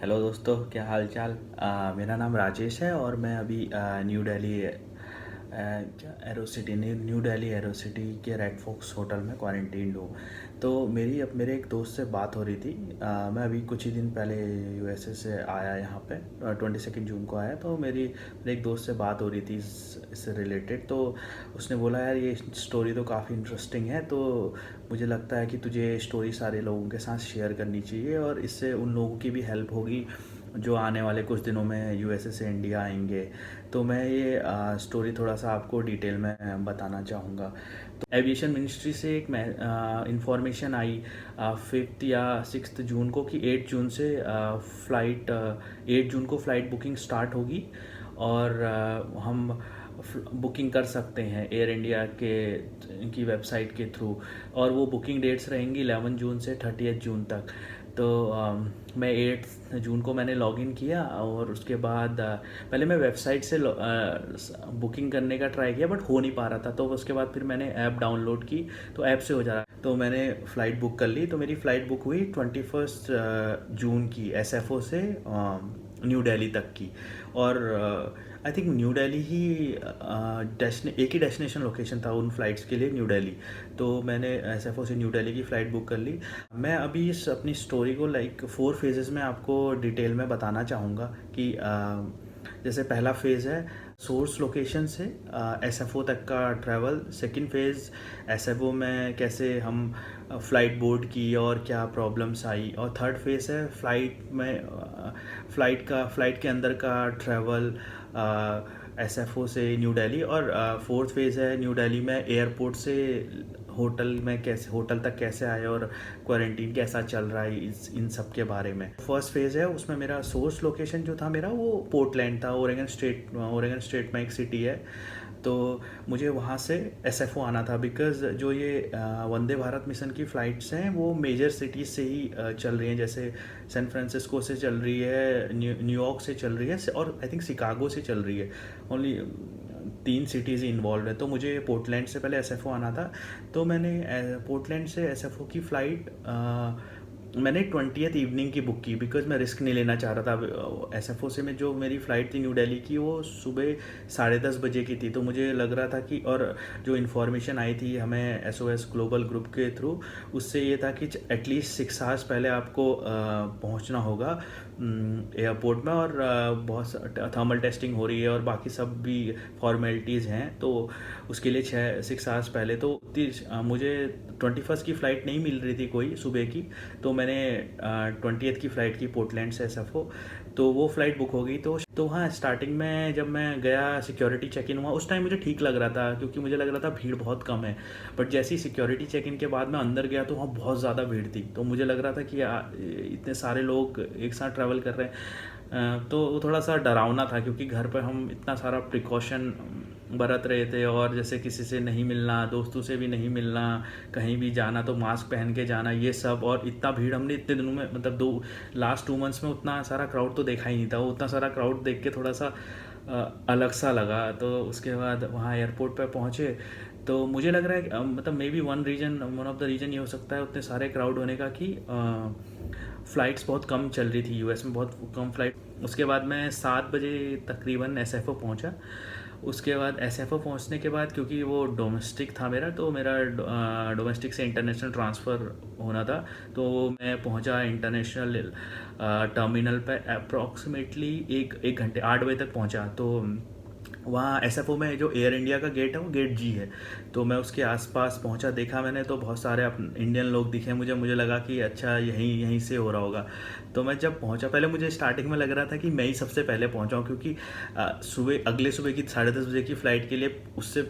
Hello दोस्तों, क्या हाल चाल। मेरा नाम राजेश है और मैं अभी new Delhi arrow city new Delhi arrow city के रेड फॉक्स होटल में क्वारंटीन्ड हूँ। तो अब मेरे एक दोस्त से बात हो रही थी। मैं अभी कुछ ही दिन पहले यूएसए से आया यहाँ पे 22 जून को आया। तो मेरे एक दोस्त से बात हो रही थी इससे रिलेटेड। तो उसने बोला, यार ये स्टोरी तो काफ़ी इंटरेस्टिंग है, तो मुझे लगता है कि तुझे स्टोरी सारे लोगों के साथ शेयर करनी चाहिए और इससे उन लोगों की भी हेल्प होगी जो आने वाले कुछ दिनों में यूएसए से इंडिया आएंगे। तो मैं ये स्टोरी थोड़ा सा आपको डिटेल में बताना चाहूँगा। तो एविएशन मिनिस्ट्री से एक इंफॉर्मेशन आई 5 या 6 जून को कि 8 जून से 8 जून को फ़्लाइट बुकिंग स्टार्ट होगी और हम बुकिंग कर सकते हैं एयर इंडिया की वेबसाइट के थ्रू। और वो बुकिंग डेट्स रहेंगी 11 जून से 30 जून तक। तो मैं 8 जून को मैंने लॉगिन किया और उसके बाद पहले मैं वेबसाइट से बुकिंग करने का ट्राई किया बट हो नहीं पा रहा था। तो उसके बाद फिर मैंने ऐप डाउनलोड की, तो ऐप से हो जा रहा। तो मैंने फ़्लाइट बुक कर ली। तो मेरी फ़्लाइट बुक हुई 21 जून की एसएफओ से न्यू दिल्ली तक की। और आई थिंक न्यू दिल्ली ही एक ही डेस्टिनेशन लोकेशन था उन फ़्लाइट्स के लिए, न्यू दिल्ली। तो मैंने एसएफओ से न्यू दिल्ली की फ़्लाइट बुक कर ली। मैं अभी इस अपनी स्टोरी को 4 फेजेस में आपको डिटेल में बताना चाहूँगा कि जैसे पहला फेज़ है सोर्स लोकेशन से एसएफओ तक का ट्रैवल। सेकंड फेज़ एसएफओ में कैसे हम फ़्लाइट बोर्ड की और क्या प्रॉब्लम्स आई। और थर्ड फेज़ है फ़्लाइट के अंदर का ट्रैवल एसएफओ से न्यू दिल्ली। और फोर्थ फेज़ है न्यू दिल्ली में एयरपोर्ट से होटल तक कैसे आए और क्वारंटीन कैसा चल रहा है, इन सब के बारे में। फर्स्ट फेज़ है उसमें मेरा सोर्स लोकेशन जो था मेरा वो पोर्टलैंड था, ओरेगन स्टेट में एक सिटी है। तो मुझे वहाँ से एसएफओ आना था बिकॉज़ जो ये वंदे भारत मिशन की फ़्लाइट्स हैं वो मेजर सिटीज़ से ही चल रही हैं। जैसे सैन फ्रांसिस्को से चल रही है, न्यूयॉर्क से चल रही है और आई थिंक शिकागो से चल रही है। ओनली 3 सिटीज़ इन्वॉल्व है। तो मुझे पोर्टलैंड से पहले एसएफओ आना था। तो मैंने पोर्टलैंड से एसएफओ की फ़्लाइट मैंने 20th इवनिंग की बुक की बिकॉज़ मैं रिस्क नहीं लेना चाह रहा था। एसएफओ से में जो मेरी फ़्लाइट थी न्यू दिल्ली की वो सुबह 10:30 बजे की थी। तो मुझे लग रहा था कि, और जो इन्फॉर्मेशन आई थी हमें एसओएस ग्लोबल ग्रुप के थ्रू, उससे ये था कि एटलीस्ट 6 आवर्स पहले आपको पहुंचना होगा एयरपोर्ट में। और बहुत थर्मल टेस्टिंग हो रही है और बाकी सब भी फॉर्मेलिटीज़ हैं। तो उसके लिए 6 आवर्स पहले तो मुझे 21st की फ़्लाइट नहीं मिल रही थी कोई सुबह की। तो मैंने 20th की फ़्लाइट की पोर्टलैंड से एसएफओ। तो वो फ़्लाइट बुक हो गई। तो हाँ, स्टार्टिंग में जब मैं गया सिक्योरिटी चेक इन हुआ उस टाइम मुझे ठीक लग रहा था क्योंकि मुझे लग रहा था भीड़ बहुत कम है। बट जैसे ही सिक्योरिटी चेक इन के बाद मैं अंदर गया तो वहाँ बहुत ज़्यादा भीड़ थी। तो मुझे लग रहा था कि इतने सारे लोग एक साथ ट्रैवल कर रहे हैं। तो वो थोड़ा सा डरावना था क्योंकि घर पर हम इतना सारा प्रिकॉशन बरत रहे थे और जैसे किसी से नहीं मिलना, दोस्तों से भी नहीं मिलना, कहीं भी जाना तो मास्क पहन के जाना, ये सब। और इतना भीड़ हमने इतने दिनों में मतलब लास्ट 2 मंथ्स में उतना सारा क्राउड तो देखा ही नहीं था। वो उतना सारा क्राउड देख के थोड़ा सा अलग सा लगा। तो उसके बाद वहाँ एयरपोर्ट पर पहुँचे तो मुझे लग रहा है मतलब may be one of the reason ये हो सकता है उतने सारे क्राउड होने का कि फ़्लाइट्स बहुत कम चल रही थी यूएस में, बहुत कम फ़्लाइट। उसके बाद मैं 7 बजे तकरीबन एसएफओ पहुंचा। उसके बाद एसएफओ पहुंचने के बाद क्योंकि वो डोमेस्टिक था मेरा, तो मेरा डोमेस्टिक से इंटरनेशनल ट्रांसफ़र होना था। तो मैं पहुंचा इंटरनेशनल टर्मिनल पे अप्रॉक्सीमेटली एक घंटे 8 बजे तक पहुंचा। तो वहाँ एसएफओ में जो एयर इंडिया का गेट है वो गेट जी है। तो मैं उसके आसपास पहुँचा, देखा मैंने तो बहुत सारे इंडियन लोग दिखे मुझे लगा कि अच्छा यहीं से हो रहा होगा। तो मैं जब पहुँचा, पहले मुझे स्टार्टिंग में लग रहा था कि मैं ही सबसे पहले पहुँचा हूँ क्योंकि अगले सुबह की 10:30 बजे की फ़्लाइट के लिए उससे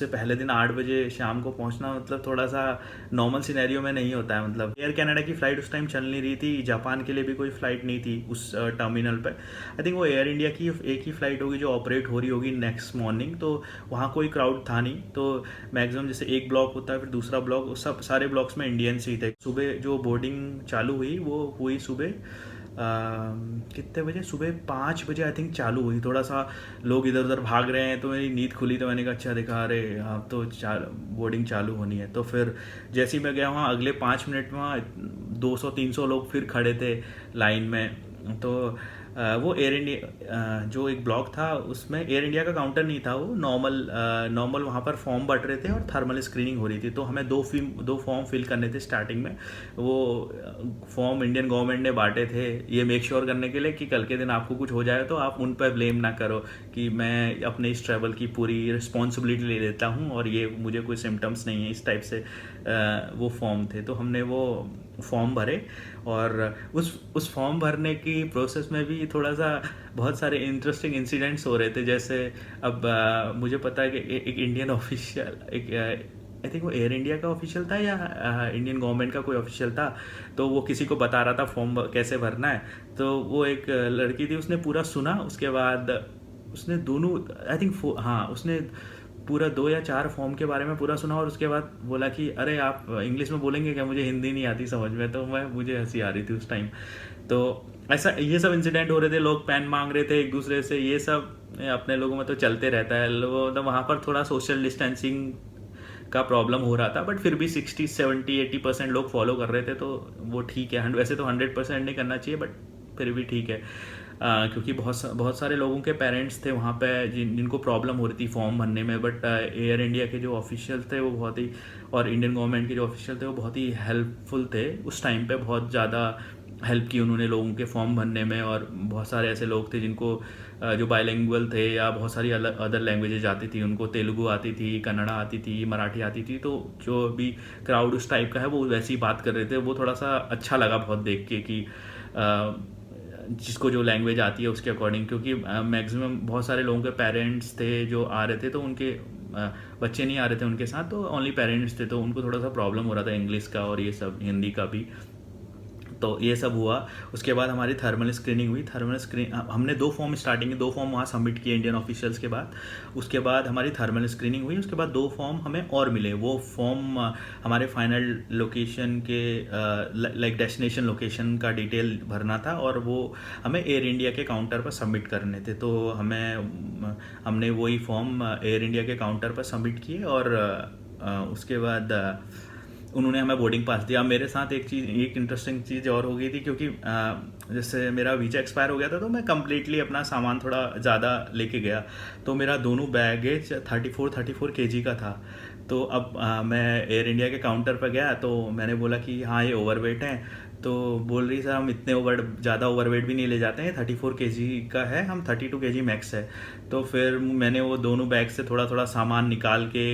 पहले दिन 8 बजे शाम को पहुँचना मतलब थोड़ा सा नॉर्मल सिनेरियो में नहीं होता है। मतलब एयर कनाडा की फ़्लाइट उस टाइम चल नहीं रही थी, जापान के लिए भी कोई फ़्लाइट नहीं थी उस टर्मिनल पर। आई थिंक वो एयर इंडिया की एक ही फ़्लाइट होगी जो ऑपरेट हो रही होगी नेक्स्ट मॉर्निंग। तो वहाँ कोई क्राउड था नहीं। तो मैक्सिमम जैसे एक ब्लॉक होता है फिर दूसरा ब्लॉक, सब सारे ब्लॉक्स में इंडियंस ही थे। सुबह जो बोर्डिंग चालू हुई वो हुई सुबह कितने बजे, सुबह 5 बजे आई थिंक चालू हुई। थोड़ा सा लोग इधर उधर भाग रहे हैं तो मेरी नींद खुली तो मैंने कहा अच्छा देखा, अरे अब तो बोर्डिंग चालू होनी है। तो फिर जैसे ही मैं गया वहाँ अगले 5 मिनट में 200-300 लोग फिर खड़े थे लाइन में। तो वो एयर इंडिया जो एक ब्लॉग था उसमें एयर इंडिया का काउंटर नहीं था, वो नॉर्मल वहाँ पर फॉर्म बढ़ रहे थे और थर्मल स्क्रीनिंग हो रही थी। तो हमें दो फॉर्म फिल करने थे स्टार्टिंग में। वो फॉर्म इंडियन गवर्नमेंट ने बांटे थे ये मेक श्योर करने के लिए कि कल के दिन आपको कुछ हो जाए तो आप उन पर ब्लेम ना करो कि मैं अपने इस ट्रैवल की पूरी रिस्पॉन्सिबिलिटी ले लेता हूँ और ये मुझे कोई सिम्टम्स नहीं है, इस टाइप से वो फॉर्म थे। तो हमने वो फॉर्म भरे और उस फॉर्म भरने की प्रोसेस में भी थोड़ा सा बहुत सारे इंटरेस्टिंग इंसिडेंट्स हो रहे थे। जैसे अब मुझे पता है कि एक इंडियन ऑफिशियल, एक आई थिंक वो एयर इंडिया का ऑफिशियल था या इंडियन गवर्नमेंट का कोई ऑफिशियल था, तो वो किसी को बता रहा था फॉर्म कैसे भरना है। तो वो एक लड़की थी, उसने पूरा सुना, उसके बाद उसने दोनों आई थिंक हाँ उसने पूरा 2 या 4 फॉर्म के बारे में पूरा सुना और उसके बाद बोला कि अरे आप इंग्लिश में बोलेंगे क्या, मुझे हिंदी नहीं आती समझ में। तो मुझे हंसी आ रही थी उस टाइम। तो ऐसा ये सब इंसिडेंट हो रहे थे, लोग पेन मांग रहे थे एक दूसरे से, ये सब अपने लोगों में तो चलते रहता है। लोगों मतलब वहाँ पर थोड़ा सोशल डिस्टेंसिंग का प्रॉब्लम हो रहा था, बट फिर भी 60 70 80% लोग फॉलो कर रहे थे, तो वो ठीक है। वैसे तो 100% नहीं करना चाहिए, बट फिर भी ठीक है। क्योंकि बहुत सारे लोगों के पेरेंट्स थे वहाँ पे जिनको प्रॉब्लम हो रही थी फॉर्म भरने में, बट एयर इंडिया के जो ऑफिशियल थे वो बहुत ही, और इंडियन गवर्नमेंट के जो ऑफिशियल थे वो बहुत ही हेल्पफुल थे उस टाइम पे। बहुत ज़्यादा हेल्प की उन्होंने लोगों के फॉर्म भरने में। और बहुत सारे ऐसे लोग थे जिनको जो बाइलिंगुअल थे या बहुत सारी अदर लैंग्वेजेज आती थी, उनको तेलुगु आती थी, कन्नड़ा आती थी, मराठी आती थी। तो जो भी क्राउड उस टाइप का है वो वैसी ही बात कर रहे थे। वो थोड़ा सा अच्छा लगा बहुत देख के कि जिसको जो लैंग्वेज आती है उसके अकॉर्डिंग, क्योंकि मैक्सिमम बहुत सारे लोगों के पेरेंट्स थे जो आ रहे थे, तो उनके बच्चे नहीं आ रहे थे उनके साथ, तो ओनली पेरेंट्स थे, तो उनको थोड़ा सा प्रॉब्लम हो रहा था इंग्लिश का और ये सब हिंदी का भी। तो ये सब हुआ। उसके बाद हमारी थर्मल स्क्रीनिंग हुई। हमने 2 फॉर्म स्टार्टिंग में 2 फॉर्म वहाँ सबमिट किए इंडियन ऑफिशियल्स के बाद। उसके बाद हमारी थर्मल स्क्रीनिंग हुई। उसके बाद 2 फॉर्म हमें और मिले। वो फॉर्म हमारे फाइनल लोकेशन के लाइक डेस्टिनेशन लोकेशन का डिटेल भरना था और वो हमें एयर इंडिया के काउंटर पर सबमिट करने थे। तो हमने वही फॉर्म एयर इंडिया के काउंटर पर सबमिट किए और उसके बाद उन्होंने हमें बोर्डिंग पास दिया। मेरे साथ एक इंटरेस्टिंग चीज़ और हो गई थी, क्योंकि जैसे मेरा वीज़ा एक्सपायर हो गया था, तो मैं कम्प्लीटली अपना सामान थोड़ा ज़्यादा लेके गया। तो मेरा दोनों बैगेज 34 kg का था। तो अब मैं एयर इंडिया के काउंटर पर गया, तो मैंने बोला कि हाँ ये ओवरवेट है। तो बोल रही सर हम इतने ज़्यादा ओवरवेट भी नहीं ले जाते हैं, 34 kg का है, हम 32 kg मैक्स है। तो फिर मैंने वो दोनों बैग से थोड़ा थोड़ा सामान निकाल के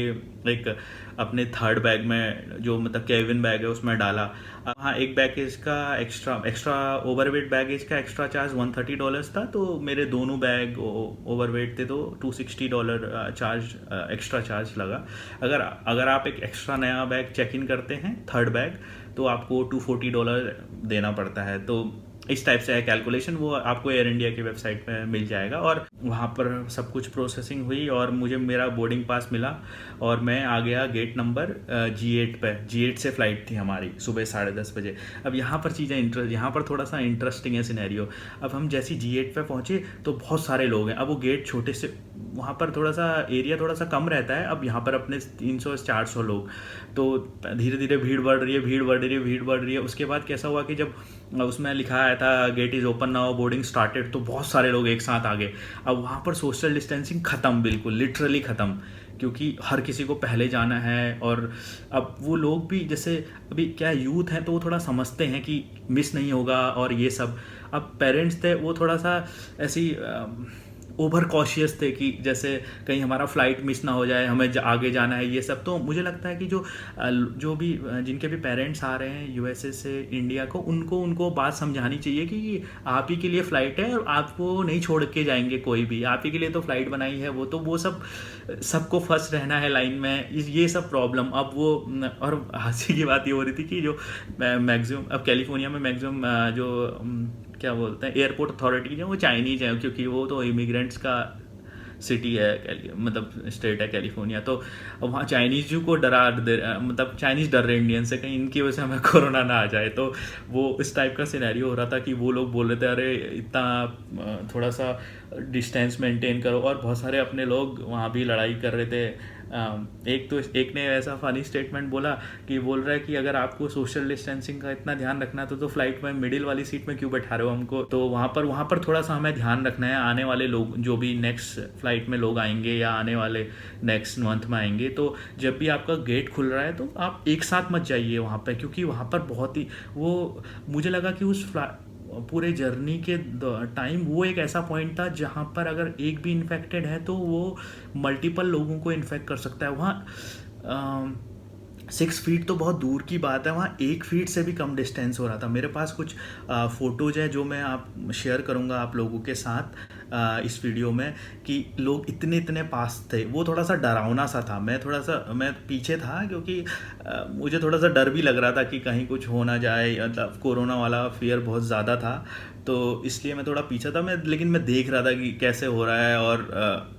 एक अपने थर्ड बैग में, जो मतलब केबिन बैग है, उसमें डाला। हाँ, एक बैगेज का एक्स्ट्रा ओवरवेट बैगेज का एक्स्ट्रा चार्ज $130 था। तो मेरे दोनों बैग ओवरवेट थे, तो $260 चार्ज एक्स्ट्रा चार्ज लगा। अगर आप एक एक्स्ट्रा नया बैग चेक इन करते हैं, थर्ड बैग, तो आपको $240 देना पड़ता है। तो इस टाइप से है कैलकुलेशन, वो आपको एयर इंडिया की वेबसाइट पे मिल जाएगा। और वहाँ पर सब कुछ प्रोसेसिंग हुई और मुझे मेरा बोर्डिंग पास मिला और मैं आ गया गेट नंबर G8 पे। G8 से फ़्लाइट थी हमारी सुबह 10:30 बजे। अब यहाँ पर यहाँ पर थोड़ा सा इंटरेस्टिंग है सिनेरियो। अब हम जैसे G8 पे पहुँचे तो बहुत सारे लोग हैं। अब वो गेट छोटे से, वहाँ पर थोड़ा सा एरिया थोड़ा सा कम रहता है। अब यहाँ पर अपने 300-400 लोग, तो धीरे धीरे भीड़ बढ़ रही है। उसके बाद कैसा हुआ कि जब उसमें लिखा आया था gate is open now, boarding started, तो बहुत सारे लोग एक साथ आ गए। अब वहाँ पर सोशल डिस्टेंसिंग ख़त्म, बिल्कुल लिटरली ख़त्म, क्योंकि हर किसी को पहले जाना है। और अब वो लोग भी, जैसे अभी क्या यूथ हैं, तो वो थोड़ा समझते हैं कि मिस नहीं होगा और ये सब। अब पेरेंट्स थे वो थोड़ा सा ऐसी ओवर कॉशियस थे कि जैसे कहीं हमारा फ्लाइट मिस ना हो जाए, हमें आगे जाना है, ये सब। तो मुझे लगता है कि जो भी जिनके भी पेरेंट्स आ रहे हैं यूएसए से इंडिया को, उनको बात समझानी चाहिए कि आप ही के लिए फ़्लाइट है और आपको नहीं छोड़ के जाएंगे कोई भी, आप ही के लिए तो फ़्लाइट बनाई है वो। तो वो सबको फर्स्ट रहना है लाइन में, ये सब प्रॉब्लम। अब वो, और हंसी की बात ये हो रही थी कि जो मैक्सिमम अब कैलिफोर्निया में मैक्सिमम जो क्या बोलते हैं एयरपोर्ट अथॉरिटी है वो चाइनीज़ है, क्योंकि वो तो इमिग्रेंट्स का सिटी है, मतलब स्टेट है कैलिफोर्निया। तो वहाँ चाइनीज़ को मतलब चाइनीज़ डर रहे इंडियन से, कहीं इनकी वजह से हमें कोरोना ना आ जाए। तो वो इस टाइप का सिनेरियो हो रहा था कि वो लोग बोल रहे थे अरे इतना थोड़ा सा डिस्टेंस मेंटेन करो। और बहुत सारे अपने लोग वहाँ भी लड़ाई कर रहे थे एक ने ऐसा फनी स्टेटमेंट बोला कि बोल रहा है कि अगर आपको सोशल डिस्टेंसिंग का इतना ध्यान रखना है तो फ्लाइट में मिडिल वाली सीट में क्यों बैठा रहे हो हमको। तो वहाँ पर थोड़ा सा हमें ध्यान रखना है, आने वाले लोग जो भी नेक्स्ट फ्लाइट में लोग आएंगे या आने वाले नेक्स्ट मंथ में आएंगे, तो जब भी आपका गेट खुल रहा है तो आप एक साथ मत जाइए वहाँ पर, क्योंकि वहाँ पर बहुत ही वो मुझे लगा कि उस पूरे जर्नी के टाइम वो एक ऐसा पॉइंट था जहाँ पर अगर एक भी इन्फेक्टेड है तो वो मल्टीपल लोगों को इन्फेक्ट कर सकता है। वहाँ 6 फीट तो बहुत दूर की बात है, वहाँ 1 फीट से भी कम डिस्टेंस हो रहा था। मेरे पास कुछ फ़ोटोज़ है जो मैं आप शेयर करूँगा आप लोगों के साथ इस वीडियो में, कि लोग इतने इतने पास थे। वो थोड़ा सा डरावना सा था। मैं पीछे था क्योंकि मुझे थोड़ा सा डर भी लग रहा था कि कहीं कुछ हो ना जाए, मतलब कोरोना वाला फियर बहुत ज़्यादा था, तो इसलिए मैं थोड़ा पीछे था। लेकिन मैं देख रहा था कि कैसे हो रहा है, और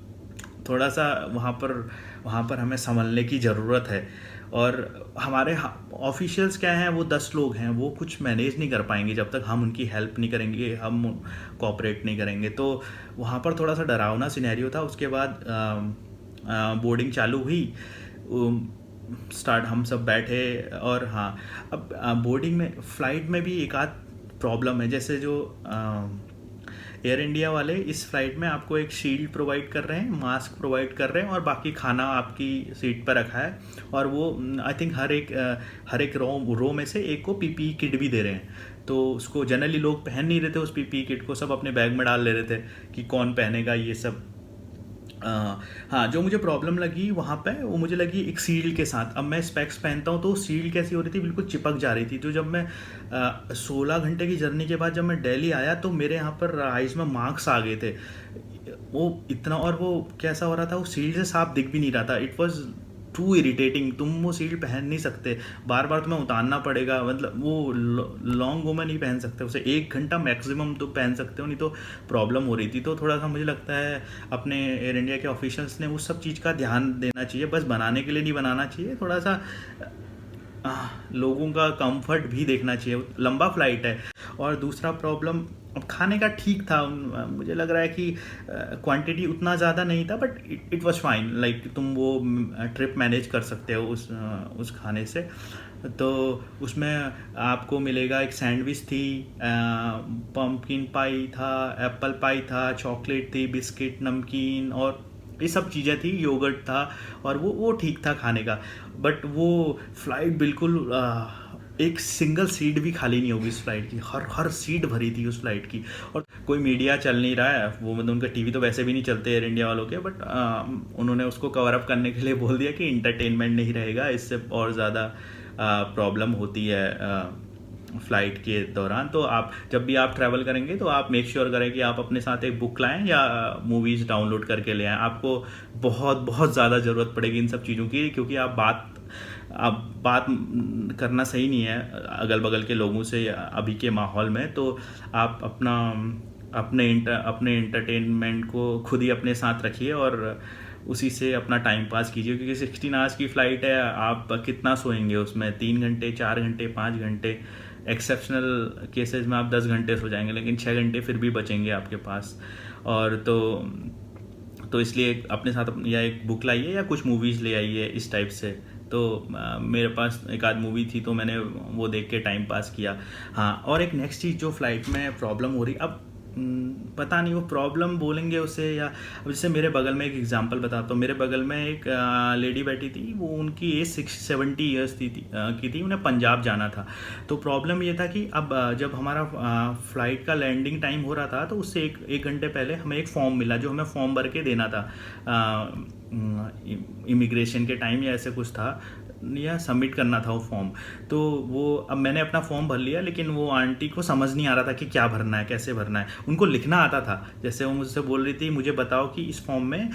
थोड़ा सा वहाँ पर हमें संभलने की ज़रूरत है। और हमारे ऑफिशियल्स क्या हैं, वो 10 लोग हैं, वो कुछ मैनेज नहीं कर पाएंगे जब तक हम उनकी हेल्प नहीं करेंगे, हम कोऑपरेट नहीं करेंगे। तो वहाँ पर थोड़ा सा डरावना सिनेरियो था। उसके बाद बोर्डिंग चालू हुई, स्टार्ट हम सब बैठे। और हाँ, अब बोर्डिंग में फ़्लाइट में भी एक आध प्रॉब्लम है। जैसे जो एयर इंडिया वाले इस फ्लाइट में आपको एक शील्ड प्रोवाइड कर रहे हैं, मास्क प्रोवाइड कर रहे हैं, और बाकी खाना आपकी सीट पर रखा है। और वो आई थिंक हर एक रो में से एक को पीपीई किट भी दे रहे हैं। तो उसको जनरली लोग पहन नहीं रहे थे, उस पीपीई किट को सब अपने बैग में डाल ले रहे थे कि कौन पहनेगा ये सब। हाँ, जो मुझे प्रॉब्लम लगी वहाँ पे, वो मुझे लगी एक शील्ड के साथ। अब मैं स्पेक्स पहनता हूँ तो शील्ड कैसी हो रही थी, बिल्कुल चिपक जा रही थी। तो जब मैं 16 घंटे की जर्नी के बाद जब मैं दिल्ली आया तो मेरे यहाँ पर आइज़ में मार्क्स आ गए थे, वो इतना। और वो कैसा हो रहा था, वो शील्ड से साफ दिख भी नहीं रहा था। It was too irritating. तुम वो शील्ड पहन नहीं सकते, बार बार तुम्हें उतारना पड़ेगा, मतलब वो लॉन्ग वो में नहीं पहन सकते, उसे 1 घंटा मैक्सिमम तो पहन सकते हो, नहीं तो प्रॉब्लम हो रही थी। तो थोड़ा सा मुझे लगता है अपने एयर इंडिया के ऑफिशियल्स ने उस सब चीज़ का ध्यान देना चाहिए, बस बनाने के लिए नहीं बनाना चाहिए, थोड़ा सा लोगों का कंफर्ट भी देखना चाहिए। लंबा फ्लाइट है। और दूसरा प्रॉब्लम, अब खाने का ठीक था, मुझे लग रहा है कि क्वांटिटी उतना ज़्यादा नहीं था, but it was fine. Like तुम वो ट्रिप मैनेज कर सकते हो उस खाने से। तो उसमें आपको मिलेगा, एक सैंडविच थी, पम्पकिन पाई था, एप्पल पाई था, चॉकलेट थी, बिस्किट, नमकीन, और ये सब चीज़ें थी, योगर्ट था, और वो ठीक था खाने का। बट वो फ्लाइट बिल्कुल एक सिंगल सीट भी खाली नहीं होगी इस फ्लाइट की, हर सीट भरी थी उस फ्लाइट की। और कोई मीडिया चल नहीं रहा है, वो मतलब उनका टीवी तो वैसे भी नहीं चलते एयर इंडिया वालों के, बट उन्होंने उसको कवर अप करने के लिए बोल दिया कि इंटरटेनमेंट नहीं रहेगा, इससे और ज़्यादा प्रॉब्लम होती है फ़्लाइट के दौरान। तो आप जब भी आप ट्रैवल करेंगे तो आप मेक श्योर करें कि आप अपने साथ एक बुक लाएं या मूवीज़ डाउनलोड करके ले आएँ। आपको बहुत बहुत ज़्यादा ज़रूरत पड़ेगी इन सब चीज़ों की, क्योंकि आप बात करना सही नहीं है अगल बगल के लोगों से अभी के माहौल में। तो आप अपने इंटरटेनमेंट को खुद ही अपने साथ रखिए और उसी से अपना टाइम पास कीजिए, क्योंकि 16 आवर्स की फ़्लाइट है। आप कितना सोएंगे उसमें, 3 घंटे, 4 घंटे, 5 घंटे, एक्सेप्शनल केसेस में आप 10 घंटे सो जाएंगे, लेकिन 6 घंटे फिर भी बचेंगे आपके पास। और तो इसलिए अपने साथ या एक बुक लाइए या कुछ मूवीज़ ले आइए इस टाइप से। तो मेरे पास एक आध मूवी थी तो मैंने वो देख के टाइम पास किया। हाँ, और एक नेक्स्ट चीज़ जो फ्लाइट में प्रॉब्लम हो रही, अब पता नहीं वो प्रॉब्लम बोलेंगे उसे या, अब जैसे मेरे बगल में एक एग्जांपल बताता हूँ। मेरे बगल में एक लेडी बैठी थी, वो उनकी एज 70 ईयर्स की थी, उन्हें पंजाब जाना था। तो प्रॉब्लम ये था कि अब जब हमारा फ़्लाइट का लैंडिंग टाइम हो रहा था तो उससे एक घंटे पहले हमें एक फॉर्म मिला, जो हमें फॉर्म भर के देना था इमिग्रेशन के टाइम या ऐसे कुछ था, या सबमिट करना था वो फॉर्म। तो वो अब मैंने अपना फॉर्म भर लिया, लेकिन वो आंटी को समझ नहीं आ रहा था कि क्या भरना है, कैसे भरना है। उनको लिखना आता था, जैसे वो मुझसे बोल रही थी मुझे बताओ कि इस फॉर्म में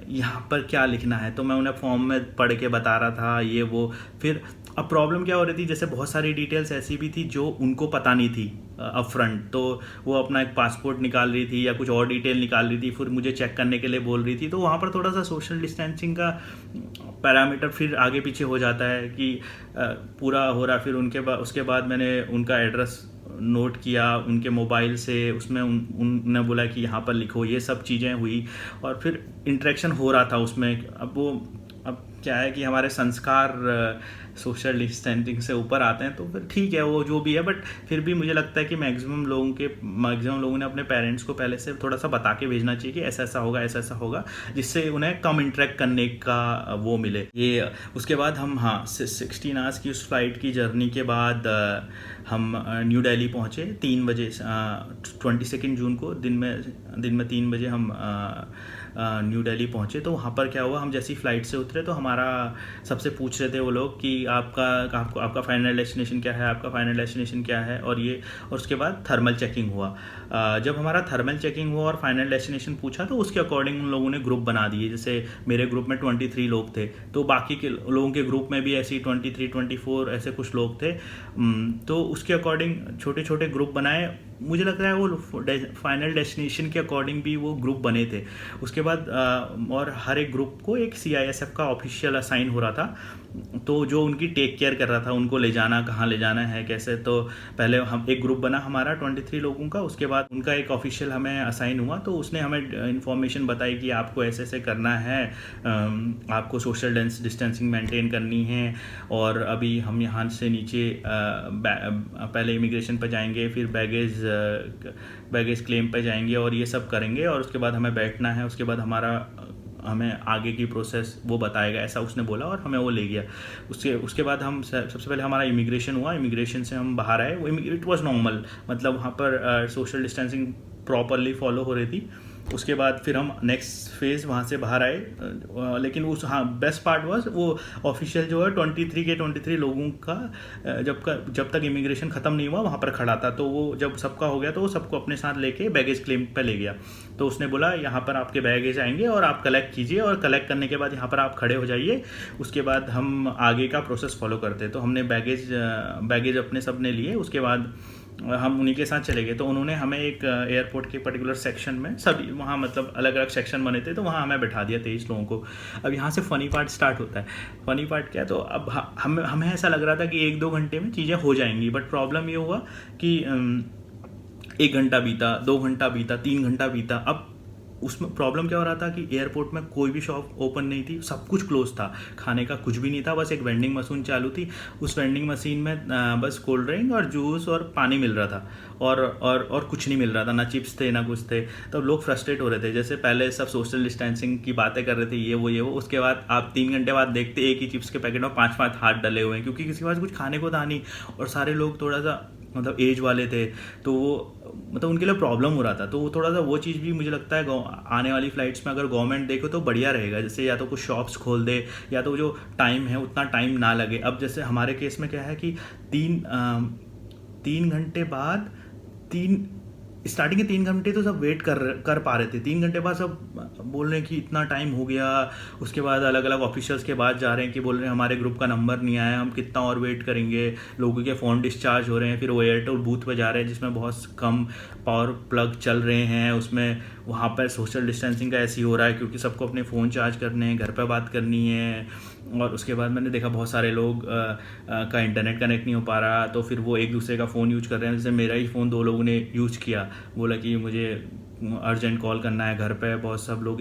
यहाँ पर क्या लिखना है, तो मैं उन्हें फॉर्म में पढ़ के बता रहा था ये वो। फिर अब प्रॉब्लम क्या हो रही थी, जैसे बहुत सारी डिटेल्स ऐसी भी थी जो उनको पता नहीं थी अप फ्रंट। तो वो अपना एक पासपोर्ट निकाल रही थी या कुछ और डिटेल निकाल रही थी, फिर मुझे चेक करने के लिए बोल रही थी। तो वहाँ पर थोड़ा सा सोशल डिस्टेंसिंग का पैरामीटर फिर आगे पीछे हो जाता है कि पूरा हो रहा। फिर उसके बाद मैंने उनका एड्रेस नोट किया उनके मोबाइल से, उसमें उनने बोला कि यहाँ पर लिखो, ये सब चीज़ें हुई और फिर इंटरेक्शन हो रहा था उसमें। अब वो अब क्या है कि हमारे संस्कार सोशल डिस्टेंसिंग से ऊपर आते हैं, तो फिर ठीक है वो जो भी है, बट फिर भी मुझे लगता है कि मैक्सिमम लोगों ने अपने पेरेंट्स को पहले से थोड़ा सा बता के भेजना चाहिए कि ऐसा ऐसा होगा, ऐसा ऐसा होगा, जिससे उन्हें कम इंटरेक्ट करने का वो मिले ये। उसके बाद हम, हाँ, 16 आवर्स की उस फ्लाइट की जर्नी के बाद हम न्यू दिल्ली पहुँचे 3 बजे, 22 जून को दिन में 3 बजे हम न्यू दिल्ली पहुँचे। तो वहाँ पर क्या हुआ, हम जैसी फ़्लाइट से उतरे तो हमारा सबसे पूछ रहे थे वो लोग कि आपका फाइनल डेस्टिनेशन क्या है, आपका फाइनल डेस्टिनेशन क्या है, और उसके बाद थर्मल चेकिंग हुआ। जब हमारा थर्मल चेकिंग हुआ और फाइनल डेस्टिनेशन पूछा तो उसके अकॉर्डिंग उन लोगों ने ग्रुप बना दिए। जैसे मेरे ग्रुप में 23 लोग थे, तो बाकी के लोगों के ग्रुप में भी ऐसे ही 23 24 ऐसे कुछ लोग थे। तो उसके अकॉर्डिंग छोटे छोटे ग्रुप बनाए। मुझे लग रहा है वो फाइनल डेस्टिनेशन के अकॉर्डिंग भी वो ग्रुप बने थे। उसके बाद और हर एक ग्रुप को एक CISF का ऑफिशियल असाइन हो रहा था, तो जो उनकी टेक केयर कर रहा था, उनको ले जाना, कहाँ ले जाना है, कैसे। तो पहले हम एक ग्रुप बना हमारा 23 लोगों का, उसके बाद उनका एक ऑफिशियल हमें असाइन हुआ, तो उसने हमें इन्फॉर्मेशन बताई कि आपको ऐसे ऐसे करना है, आपको सोशल डिस्टेंसिंग मेंटेन करनी है, और अभी हम यहाँ से नीचे पहले इमिग्रेशन पर जाएंगे, फिर बैगेज क्लेम पे जाएंगे और ये सब करेंगे, और उसके बाद हमें बैठना है, उसके बाद हमें आगे की प्रोसेस वो बताएगा, ऐसा उसने बोला और हमें वो ले गया। उसके बाद हम सबसे पहले हमारा इमिग्रेशन हुआ, इमिग्रेशन से हम बाहर आए। वो इट वाज नॉर्मल, मतलब वहाँ पर सोशल डिस्टेंसिंग प्रॉपरली फॉलो हो रही थी। उसके बाद फिर हम नेक्स्ट फेज़ वहाँ से बाहर आए, लेकिन बेस्ट पार्ट वाज वो ऑफिशियल जो है 23 लोगों का जब तक इमिग्रेशन ख़त्म नहीं हुआ वहाँ पर खड़ा था। तो वो जब सबका हो गया तो वो सबको अपने साथ लेके बैगेज क्लेम पे ले गया। तो उसने बोला यहाँ पर आपके बैगेज आएंगे और आप कलेक्ट कीजिए, और कलेक्ट करने के बाद यहाँ पर आप खड़े हो जाइए, उसके बाद हम आगे का प्रोसेस फॉलो करते। तो हमने बैगेज अपने सब ने लिए, उसके बाद हम उन्हीं के साथ चले गए। तो उन्होंने हमें एक एयरपोर्ट के पर्टिकुलर सेक्शन में, सभी वहाँ मतलब अलग अलग सेक्शन बने थे, तो वहाँ हमें बैठा दिया 23 लोगों को। अब यहाँ से फ़नी पार्ट स्टार्ट होता है। फ़नी पार्ट क्या है, तो अब हमें ऐसा लग रहा था कि 1-2 घंटे में चीज़ें हो जाएंगी, बट प्रॉब्लम ये हुआ कि 1 घंटा बीता, 2 घंटा बीता, 3 घंटा बीता। अब उसमें प्रॉब्लम क्या हो रहा था कि एयरपोर्ट में कोई भी शॉप ओपन नहीं थी, सब कुछ क्लोज था, खाने का कुछ भी नहीं था, बस एक वेंडिंग मशीन चालू थी। उस वेंडिंग मशीन में बस कोल्ड ड्रिंक और जूस और पानी मिल रहा था, और कुछ नहीं मिल रहा था, ना चिप्स थे ना कुछ थे। तो लोग फ्रस्ट्रेट हो रहे थे। जैसे पहले सब सोशल डिस्टेंसिंग की बातें कर रहे थे, ये वो, उसके बाद आप 3 घंटे बाद देखते एक ही चिप्स के पैकेट में 5-5 हाथ डले हुए हैं, क्योंकि किसी के पास कुछ खाने को था नहीं, और सारे लोग थोड़ा सा मतलब एज वाले थे, तो वो मतलब उनके लिए प्रॉब्लम हो रहा था। तो वो थोड़ा सा वो चीज़ भी मुझे लगता है आने वाली फ़्लाइट्स में अगर गवर्नमेंट देखो तो बढ़िया रहेगा। जैसे या तो कुछ शॉप्स खोल दे, या तो जो टाइम है उतना टाइम ना लगे। अब जैसे हमारे केस में क्या है कि 3 घंटे बाद स्टार्टिंग के 3 घंटे तो सब वेट कर पा रहे थे। 3 घंटे बाद सब बोल रहे हैं कि इतना टाइम हो गया। उसके बाद अलग अलग ऑफिशियल्स के बाद जा रहे हैं कि बोल रहे हैं हमारे ग्रुप का नंबर नहीं आया, हम कितना और वेट करेंगे, लोगों के फ़ोन डिस्चार्ज हो रहे हैं। फिर वो एयरटेल बूथ पे जा रहे हैं जिसमें बहुत कम पावर प्लग चल रहे हैं, उसमें वहाँ पर सोशल डिस्टेंसिंग का ऐसे ही हो रहा है, क्योंकि सबको अपने फ़ोन चार्ज करने हैं, घर पर बात करनी है। और उसके बाद मैंने देखा बहुत सारे लोग का इंटरनेट कनेक्ट नहीं हो पा रहा, तो फिर वो एक दूसरे का फ़ोन यूज़ कर रहे हैं। जैसे मेरा ही फ़ोन 2 लोगों ने यूज़ किया, बोला कि मुझे अर्जेंट कॉल करना है, घर पे बहुत सब लोग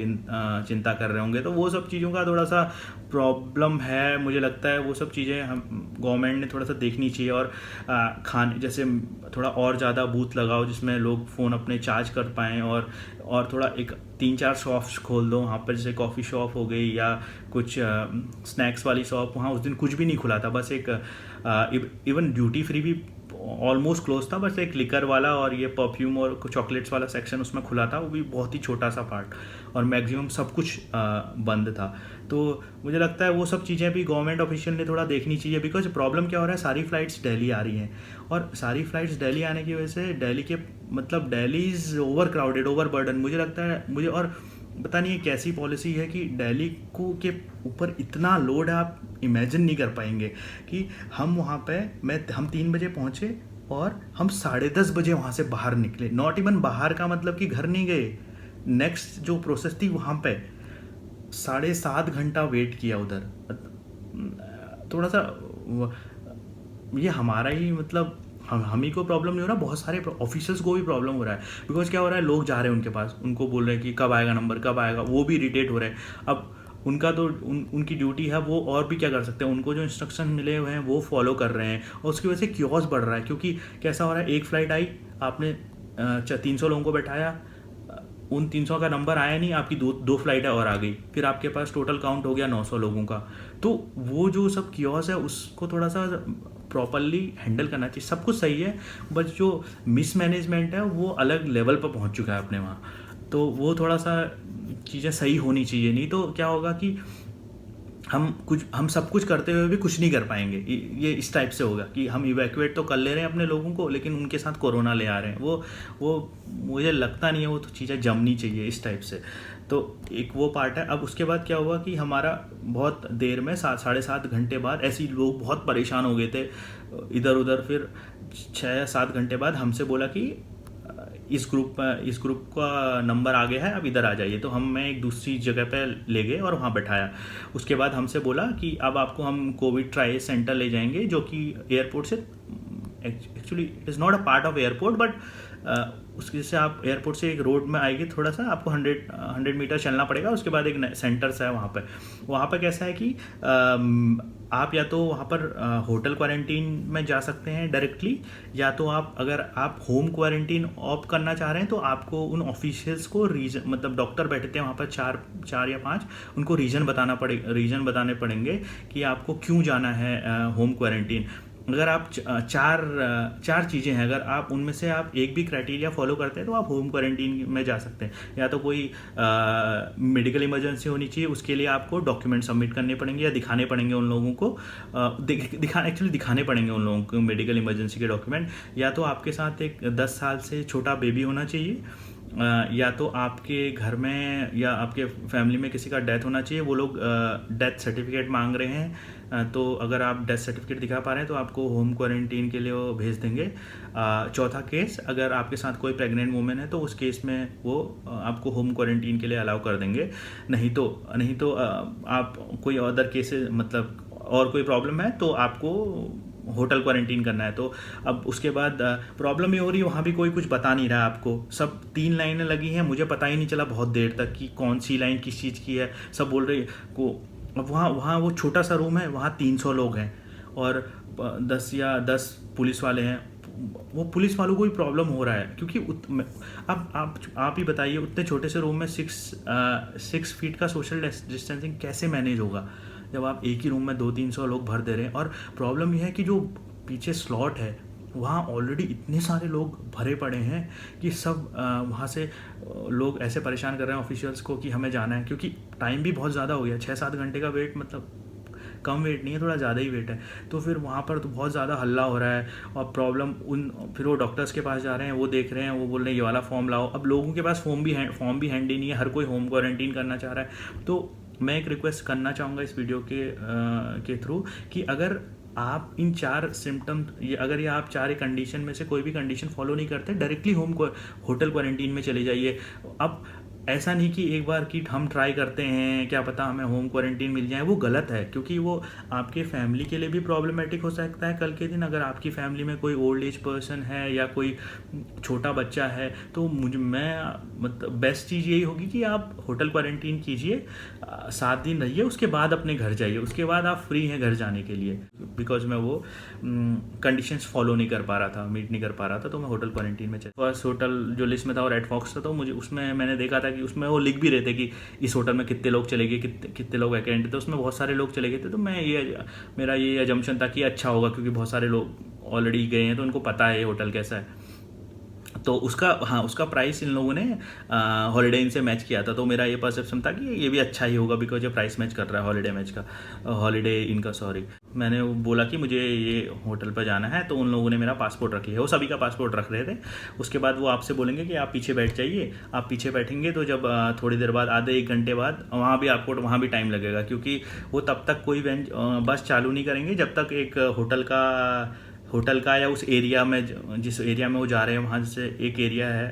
चिंता कर रहे होंगे। तो वो सब चीज़ों का थोड़ा सा प्रॉब्लम है। मुझे लगता है वो सब चीज़ें हम गवर्नमेंट ने थोड़ा सा देखनी चाहिए, और खाने जैसे थोड़ा और ज़्यादा बूथ लगाओ जिसमें लोग फ़ोन अपने चार्ज कर पाएँ, और थोड़ा एक 3-4 शॉप्स खोल दो वहाँ पर, जैसे कॉफ़ी शॉप हो गई या कुछ स्नैक्स वाली शॉप। वहाँ उस दिन कुछ भी नहीं खुला था, बस एक इवन ड्यूटी फ्री भी ऑलमोस्ट क्लोज था, बस एक लिकर वाला और ये परफ्यूम और कुछ चॉकलेट्स वाला सेक्शन उसमें खुला था, वो भी बहुत ही छोटा सा पार्ट, और मैक्सिमम सब कुछ बंद था। तो मुझे लगता है वो सब चीज़ें भी गवर्नमेंट ऑफिशियल ने थोड़ा देखनी चाहिए, बिकॉज प्रॉब्लम क्या हो रहा है, सारी फ्लाइट्स दिल्ली आ रही हैं, और सारी फ्लाइट्स दिल्ली आने की वजह से Delhi is over crowded, over burden. मुझे लगता है और पता नहीं है कैसी पॉलिसी है कि दिल्ली को के ऊपर इतना लोड है, आप इमेजिन नहीं कर पाएंगे कि हम वहाँ पे हम 3 बजे पहुँचे और हम 10:30 बजे वहाँ से बाहर निकले। नॉट इवन बाहर का मतलब कि घर नहीं गए, नेक्स्ट जो प्रोसेस थी वहाँ पे 7.5 घंटा वेट किया उधर। थोड़ा सा ये हमारा ही मतलब हम ही को प्रॉब्लम नहीं हो रहा, बहुत सारे ऑफिसर्स को भी प्रॉब्लम हो रहा है। बिकॉज क्या हो रहा है, लोग जा रहे हैं उनके पास, उनको बोल रहे हैं कि कब आएगा नंबर, कब आएगा, वो भी इरिटेट हो रहे हैं। अब उनका तो उनकी ड्यूटी है, वो और भी क्या कर सकते हैं, उनको जो इंस्ट्रक्शन मिले हुए हैं वो फॉलो कर रहे हैं, और उसकी वजह से क्योस बढ़ रहा है। क्योंकि कैसा हो रहा है, एक फ़्लाइट आई, आपने 300 लोगों को बैठाया, उन 300 का नंबर आया नहीं, आपकी दो फ्लाइटें और आ गई, फिर आपके पास टोटल काउंट हो गया 900 लोगों का। तो वो जो सब कियोस है उसको थोड़ा सा प्रॉपरली हैंडल करना चाहिए। सब कुछ सही है, बट जो मिसमैनेजमेंट है वो अलग लेवल पर पहुंच चुका है अपने वहाँ। तो वो थोड़ा सा चीज़ें सही होनी चाहिए, नहीं तो क्या होगा कि हम सब कुछ करते हुए भी कुछ नहीं कर पाएंगे। ये इस टाइप से होगा कि हम इवैक्यूएट तो कर ले रहे हैं अपने लोगों को, लेकिन उनके साथ कोरोना ले आ रहे हैं। वो मुझे लगता नहीं है वो तो चीज़ें जमनी चाहिए इस टाइप से। तो एक वो पार्ट है। अब उसके बाद क्या हुआ कि हमारा बहुत देर में 7-7.5 घंटे बाद ऐसे ही लोग बहुत परेशान हो गए थे इधर उधर। फिर 6 या 7 घंटे बाद हमसे बोला कि इस ग्रुप का नंबर आ गया है, अब इधर आ जाइए। तो मैं एक दूसरी जगह पे ले गए और वहाँ बैठाया। उसके बाद हमसे बोला कि अब आपको हम कोविड ट्रायल सेंटर ले जाएंगे, जो कि एयरपोर्ट से, actually it is not a part of airport, but उसके से आप एयरपोर्ट से एक रोड में आएगी, थोड़ा सा आपको 100 मीटर चलना पड़ेगा। उसके बाद एक सेंटर्स है वहाँ पर कैसा है कि आप या तो वहाँ पर होटल क्वारंटीन में जा सकते हैं डायरेक्टली, या तो आप अगर आप होम क्वारंटीन ऑप्ट करना चाह रहे हैं तो आपको उन ऑफिशियल्स को रीजन, मतलब डॉक्टर बैठते हैं वहाँ पर 4 या 5, उनको रीजन बताने पड़ेंगे कि आपको क्यों जाना है होम क्वारंटीन। अगर आप चार चीज़ें हैं, अगर आप उनमें से आप एक भी क्राइटेरिया फॉलो करते हैं तो आप होम क्वारंटीन में जा सकते हैं। या तो कोई मेडिकल इमरजेंसी होनी चाहिए, उसके लिए आपको डॉक्यूमेंट सबमिट करने पड़ेंगे या दिखाने पड़ेंगे उन लोगों को, दिखाने पड़ेंगे उन लोगों को मेडिकल इमरजेंसी के डॉक्यूमेंट। या तो आपके साथ एक 10 साल से छोटा बेबी होना चाहिए, या तो आपके घर में या आपके फैमिली में किसी का डेथ होना चाहिए। वो लोग डेथ सर्टिफिकेट मांग रहे हैं, तो अगर आप डेथ सर्टिफिकेट दिखा पा रहे हैं तो आपको होम क्वारंटीन के लिए वो भेज देंगे। चौथा केस, अगर आपके साथ कोई प्रेग्नेंट वुमेन है तो उस केस में वो आपको होम क्वारंटीन के लिए अलाउ कर देंगे। नहीं तो आप कोई अदर केसेस, मतलब और कोई प्रॉब्लम है तो आपको होटल क्वारंटीन करना है। तो अब उसके बाद प्रॉब्लम ये हो रही है, वहाँ भी कोई कुछ बता नहीं रहा है आपको। सब 3 लाइनें लगी हैं, मुझे पता ही नहीं चला बहुत देर तक कि कौन सी लाइन किस चीज़ की है। सब बोल रहे को। अब वहाँ वो छोटा सा रूम है, वहाँ 300 लोग हैं और 10 पुलिस वाले हैं। वो पुलिस वालों को भी प्रॉब्लम हो रहा है, क्योंकि अब आप ही बताइए, उतने छोटे से रूम में 6 फीट का सोशल डिस्टेंसिंग कैसे मैनेज होगा जब आप एक ही रूम में 200-300 लोग भर दे रहे हैं। और प्रॉब्लम यह है कि जो पीछे स्लॉट है वहाँ ऑलरेडी इतने सारे लोग भरे पड़े हैं कि सब वहाँ से लोग ऐसे परेशान कर रहे हैं ऑफिशियल्स को कि हमें जाना है, क्योंकि टाइम भी बहुत ज़्यादा हो गया। 6-7 घंटे का वेट, मतलब कम वेट नहीं है, थोड़ा ज़्यादा ही वेट है। तो फिर वहाँ पर तो बहुत ज़्यादा हल्ला हो रहा है और प्रॉब्लम फिर वो डॉक्टर्स के पास जा रहे हैं, वो देख रहे हैं, वो बोल रहे हैं ये वाला फॉर्म लाओ। अब लोगों के पास फॉर्म भी हैंडी नहीं है, हर कोई होम क्वारंटीन करना चाह रहा है। तो मैं एक रिक्वेस्ट करना चाहूँगा इस वीडियो के थ्रू कि अगर आप इन 4 सिम्टम, अगर ये आप 4 कंडीशन में से कोई भी कंडीशन फॉलो नहीं करते, डायरेक्टली होटल क्वारंटीन में चले जाइए। अब ऐसा नहीं कि एक बार कि हम ट्राई करते हैं, क्या पता हमें होम क्वारंटीन मिल जाए, वो गलत है। क्योंकि वो आपके फैमिली के लिए भी प्रॉब्लमेटिक हो सकता है कल के दिन। अगर आपकी फैमिली में कोई ओल्ड एज पर्सन है या कोई छोटा बच्चा है, तो मतलब बेस्ट चीज़ यही होगी कि आप होटल क्वारंटीन कीजिए, 7 दिन रहिए, उसके बाद अपने घर जाइए, उसके बाद आप फ्री हैं घर जाने के लिए। बिकॉज मैं वो कंडीशंस फॉलो नहीं कर पा रहा था, मीट नहीं कर पा रहा था, तो मैं होटल क्वारंटीन में चला। फर्स्ट होटल जो लिस्ट में था वो रेड फॉक्स था, तो मुझे उसमें मैंने देखा था कि उसमें वो लिख भी रहे थे कि इस होटल में कितने लोग चले गए, कितने लोग वैकेंट थे। तो उसमें बहुत सारे लोग चले गए थे। तो मेरा ये अजम्पशन था कि अच्छा होगा, क्योंकि बहुत सारे लोग ऑलरेडी गए हैं तो उनको पता है ये होटल कैसा है। तो उसका प्राइस इन लोगों ने हॉलीडे इन से मैच किया था। तो मेरा ये परसेप्शन था कि ये भी अच्छा ही होगा, बिकॉज ये प्राइस मैच कर रहा है हॉलीडे इनका, सॉरी। मैंने बोला कि मुझे ये होटल पर जाना है, तो उन लोगों ने मेरा पासपोर्ट रख लिया। वो सभी का पासपोर्ट रख रहे थे। उसके बाद वो आपसे बोलेंगे कि आप पीछे बैठ जाइए। आप पीछे बैठेंगे तो जब थोड़ी देर बाद, आधे 1 घंटे बाद, वहाँ भी टाइम लगेगा, क्योंकि वो तब तक कोई बस चालू नहीं करेंगे जब तक एक होटल का या उस एरिया में, जिस एरिया में वो जा रहे हैं, वहाँ जैसे एक एरिया है,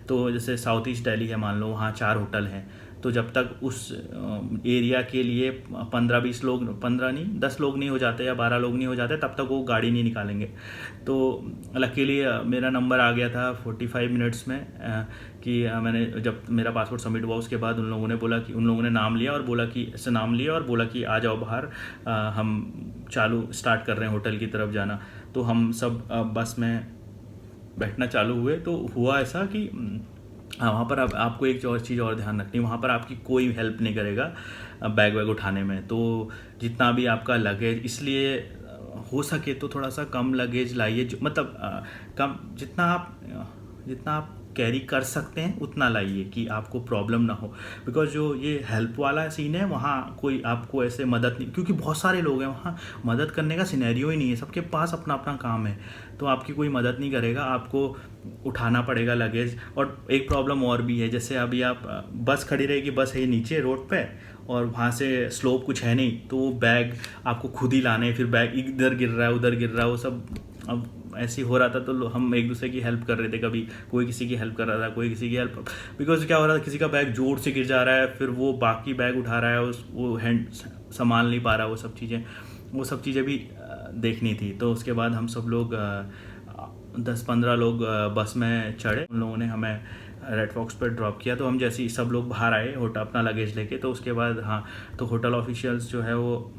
तो जैसे साउथ ईस्ट दिल्ली है मान लो, वहाँ 4 होटल हैं। तो जब तक उस एरिया के लिए 15-20 लोग, 15 नहीं 10 लोग नहीं हो जाते या 12 लोग नहीं हो जाते, तब तक वो गाड़ी नहीं निकालेंगे। तो लकीली मेरा नंबर आ गया था 45 मिनट्स में, कि मैंने जब मेरा पासपोर्ट सबमिट हुआ उसके बाद उन लोगों ने नाम लिया और बोला कि नाम लिया और बोला कि आ जाओ बाहर, हम स्टार्ट कर रहे हैं होटल की तरफ जाना। तो हम सब बस में बैठना चालू हुए। तो हुआ ऐसा कि हाँ, वहाँ पर आपको एक और चीज़ और ध्यान रखनी, वहाँ पर आपकी कोई हेल्प नहीं करेगा बैग वैग उठाने में। तो जितना भी आपका लगेज, इसलिए हो सके तो थोड़ा सा कम लगेज लाइए, मतलब कम, जितना आप कैरी कर सकते हैं उतना लाइए कि आपको प्रॉब्लम ना हो। बिकॉज जो ये हेल्प वाला सीन है वहाँ कोई आपको ऐसे मदद नहीं, क्योंकि बहुत सारे लोग हैं वहाँ, मदद करने का सिनेरियो ही नहीं है, सबके पास अपना अपना काम है, तो आपकी कोई मदद नहीं करेगा, आपको उठाना पड़ेगा लगेज। और एक प्रॉब्लम और भी है, जैसे अभी आप बस खड़ी रहेगी, बस है नीचे रोड पे और वहाँ से स्लोप कुछ है नहीं, तो वो बैग आपको खुद ही लाने, फिर बैग इधर गिर रहा है उधर गिर रहा है, वो सब अब ऐसे ही हो रहा था। तो हम एक दूसरे की हेल्प कर रहे थे, कभी कोई किसी की हेल्प कर रहा था, कोई किसी की हेल्प, बिकॉज क्या हो रहा था, किसी का बैग जोर से गिर जा रहा है, फिर वो बाकी बैग उठा रहा है, वो हैंड संभाल नहीं पा रहा, वो सब चीज़ें भी देखनी थी। तो उसके बाद हम सब लोग 10-15 लोग बस में चढ़े, उन लोगों ने हमें रेड फॉक्स पर ड्रॉप किया। तो हम जैसे ही सब लोग बाहर आए होटल अपना लगेज लेके, तो उसके बाद हाँ, तो होटल ऑफिशियल्स जो है वो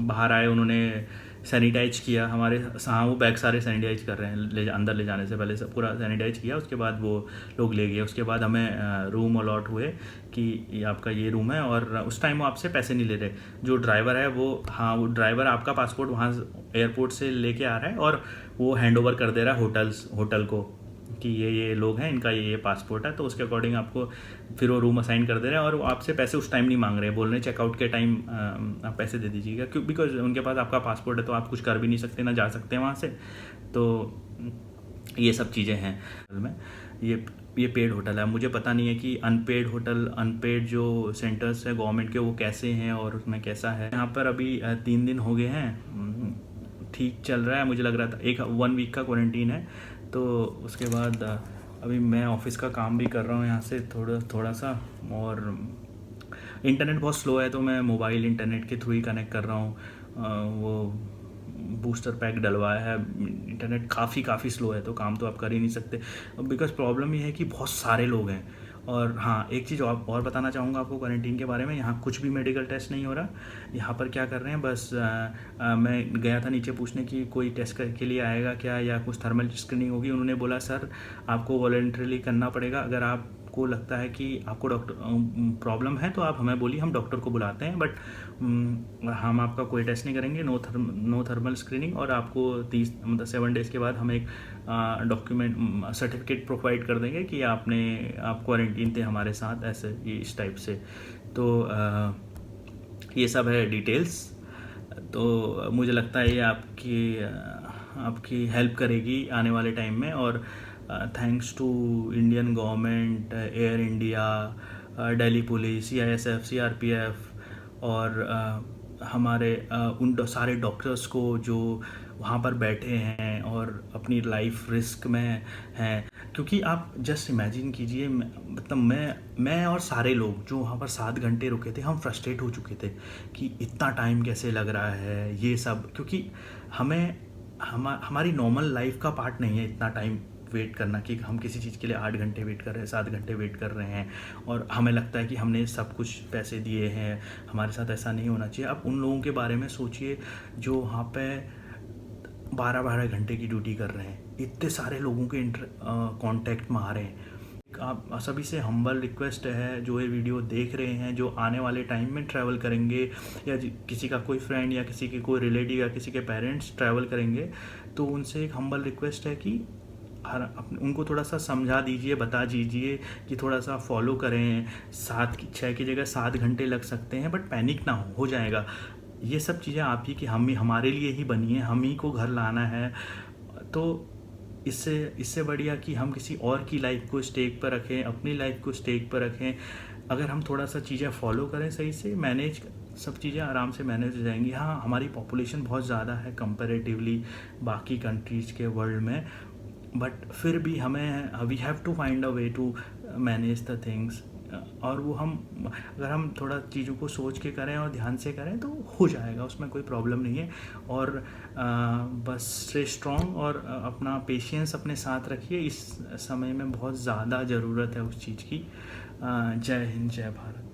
बाहर आए, उन्होंने सैनिटाइज किया हमारे, हाँ वो बैग सारे सैनिटाइज कर रहे हैं, अंदर ले जाने से पहले सब पूरा सैनिटाइज किया, उसके बाद वो लोग ले गए। उसके बाद हमें रूम अलॉट हुए कि ये आपका ये रूम है, और उस टाइम वो आपसे पैसे नहीं ले रहे। जो ड्राइवर है वो ड्राइवर आपका पासपोर्ट वहाँ एयरपोर्ट से लेके आ रहा है और वो हैंड ओवर कर दे रहा है होटल को कि ये लोग हैं, इनका ये पासपोर्ट है, तो उसके अकॉर्डिंग आपको फिर वो रूम असाइन कर दे रहे हैं। और वो आपसे पैसे उस टाइम नहीं मांग रहे हैं, बोल रहे हैं चेकआउट के टाइम आप पैसे दे दीजिएगा, क्यों, बिकॉज उनके पास आपका पासपोर्ट है, तो आप कुछ कर भी नहीं सकते, ना जा सकते हैं वहाँ से। तो ये सब चीज़ें हैं में। ये पेड होटल है। मुझे पता नहीं है कि अनपेड जो सेंटर्स है गवर्नमेंट के, वो कैसे हैं और उसमें कैसा है। यहाँ पर अभी 3 दिन हो गए हैं, ठीक चल रहा है। मुझे लग रहा था 1 वीक का क्वारंटीन है। तो उसके बाद अभी मैं ऑफिस का काम भी कर रहा हूँ यहाँ से थोड़ा सा, और इंटरनेट बहुत स्लो है, तो मैं मोबाइल इंटरनेट के थ्रू ही कनेक्ट कर रहा हूँ। वो बूस्टर पैक डलवाया है, इंटरनेट काफ़ी स्लो है, तो काम तो आप कर ही नहीं सकते, बिकॉज प्रॉब्लम ये है कि बहुत सारे लोग हैं। और हाँ, एक चीज़ और बताना चाहूँगा आपको क्वारंटीन के बारे में। यहाँ कुछ भी मेडिकल टेस्ट नहीं हो रहा। यहाँ पर क्या कर रहे हैं, बस मैं गया था नीचे पूछने की कोई टेस्ट के लिए आएगा क्या, या कुछ थर्मल स्क्रीनिंग होगी। उन्होंने बोला सर आपको वॉलंटरीली करना पड़ेगा, अगर आपको लगता है कि आपको डॉक्टर प्रॉब्लम है तो आप हमें बोलिए, हम डॉक्टर को बुलाते हैं, बट हम आपका कोई टेस्ट नहीं करेंगे, नो थर्मल स्क्रीनिंग। और आपको 7 डेज़ के बाद हम एक डॉक्यूमेंट सर्टिफिकेट प्रोवाइड कर देंगे कि आप क्वारंटीन थे हमारे साथ, ऐसे इस टाइप से। तो ये सब है डिटेल्स। तो मुझे लगता है ये आपकी हेल्प करेगी आने वाले टाइम में। और thanks to Indian government, Air India, Delhi police, CISF, CRPF और हमारे उन सारे डॉक्टर्स को जो वहाँ पर बैठे हैं और अपनी लाइफ रिस्क में हैं। क्योंकि आप जस्ट इमेजिन कीजिए, मतलब मैं और सारे लोग जो वहाँ पर 7 घंटे रुके थे, हम फ्रस्ट्रेट हो चुके थे कि इतना टाइम कैसे लग रहा है ये सब, क्योंकि हमारी नॉर्मल लाइफ का पार्ट नहीं है इतना टाइम वेट करना, कि हम किसी चीज़ के लिए 8 घंटे वेट कर रहे हैं, 7 घंटे वेट कर रहे हैं, और हमें लगता है कि हमने सब कुछ पैसे दिए हैं, हमारे साथ ऐसा नहीं होना चाहिए। आप उन लोगों के बारे में सोचिए जो वहाँ पे 12-12 घंटे की ड्यूटी कर रहे हैं, इतने सारे लोगों के कांटेक्ट में आ रहे हैं। आप सभी से हम्बल रिक्वेस्ट है, जो ये वीडियो देख रहे हैं, जो आने वाले टाइम में ट्रैवल करेंगे, या किसी का कोई फ्रेंड या किसी के कोई रिलेटिव या किसी के पेरेंट्स ट्रैवल करेंगे, तो उनसे एक हम्बल रिक्वेस्ट है कि उनको थोड़ा सा समझा दीजिए, बता दीजिए कि थोड़ा सा फॉलो करें। 6 की जगह 7 घंटे लग सकते हैं, बट पैनिक ना हो जाएगा। ये सब चीज़ें आप ही की हमारे लिए ही बनी है, हम ही को घर लाना है। तो इससे बढ़िया कि हम किसी और की लाइफ को स्टेक पर रखें, अपनी लाइफ को स्टेक पर रखें। अगर हम थोड़ा सा चीज़ें फॉलो करें सही से, सब चीज़ें आराम से मैनेज हो जाएंगी। हाँ, हमारी पॉपुलेशन बहुत ज़्यादा है कंपैरेटिवली बाकी कंट्रीज़ के वर्ल्ड में, बट फिर भी we have to find a way to manage the things. और वो हम अगर हम थोड़ा चीज़ों को सोच के करें और ध्यान से करें तो हो जाएगा, उसमें कोई प्रॉब्लम नहीं है। और बस स्टे स्ट्रॉन्ग और अपना पेशेंस अपने साथ रखिए, इस समय में बहुत ज़्यादा ज़रूरत है उस चीज़ की। जय हिंद, जय भारत।